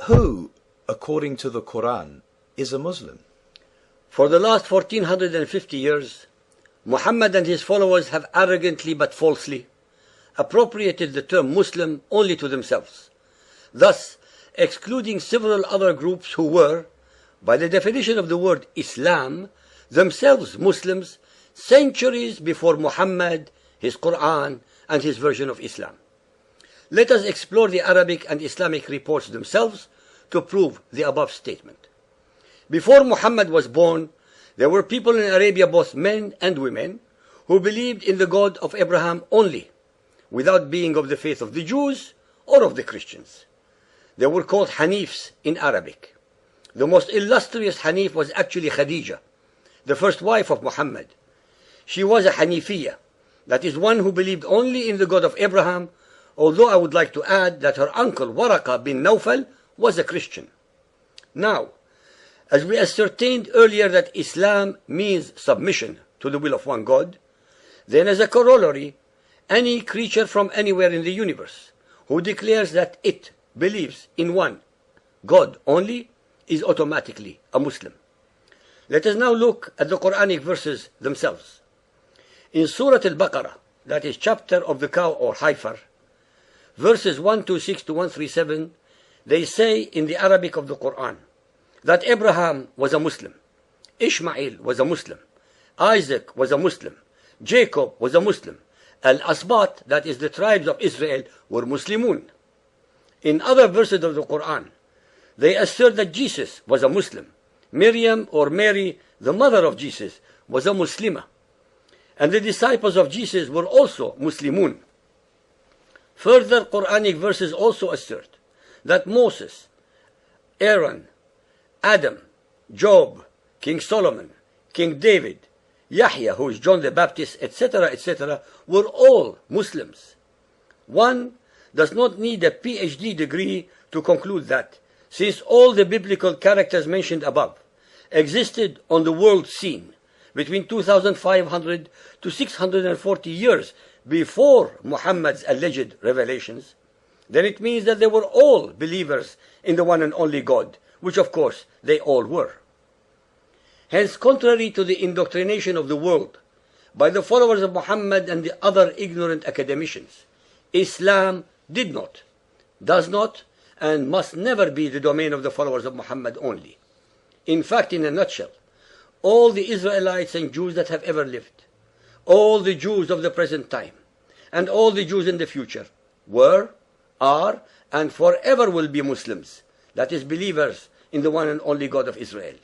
Who, according to the Quran, is a Muslim? For the last 1450 years, Muhammad and his followers have arrogantly but falsely appropriated the term Muslim only to themselves, thus excluding several other groups who were, by the definition of the word Islam, themselves Muslims centuries before Muhammad, his Quran, and his version of Islam. Let us explore the Arabic and Islamic reports themselves to prove the above statement. Before Muhammad was born, there were people in Arabia, both men and women, who believed in the God of Abraham only, without being of the faith of the Jews or of the Christians. They were called Hanifs in Arabic. The most illustrious Hanif was actually Khadija, the first wife of Muhammad. She was a Hanifiyya, that is, one who believed only in the God of Abraham, although I would like to add that her uncle Waraqah bin Nawfal was a Christian. Now, as we ascertained earlier that Islam means submission to the will of one God, then as a corollary, any creature from anywhere in the universe who declares that it believes in one God only is automatically a Muslim. Let us now look at the Quranic verses themselves. In Surah Al-Baqarah, that is chapter of the cow or heifer, verses 126 to 137, they say in the Arabic of the Quran that Abraham was a Muslim, Ishmael was a Muslim, Isaac was a Muslim, Jacob was a Muslim, Al-Asbat, that is the tribes of Israel, were Muslimun. In other verses of the Quran, they assert that Jesus was a Muslim. Miriam or Mary, the mother of Jesus, was a Muslimah. And the disciples of Jesus were also Muslimun. Further Quranic verses also assert that Moses, Aaron, Adam, Job, King Solomon, King David, Yahya, who is John the Baptist, etc., were all Muslims. One does not need a PhD degree to conclude that, since all the biblical characters mentioned above existed on the world scene between 2500 to 640 years before Muhammad's alleged revelations, then it means that they were all believers in the one and only God, which of course they all were. Hence, contrary to the indoctrination of the world by the followers of Muhammad and the other ignorant academicians, Islam did not, does not, and must never be the domain of the followers of Muhammad only. In fact, in a nutshell, all the Israelites and Jews that have ever lived, all the Jews of the present time, and all the Jews in the future were, are, and forever will be Muslims, that is, believers in the one and only God of Israel.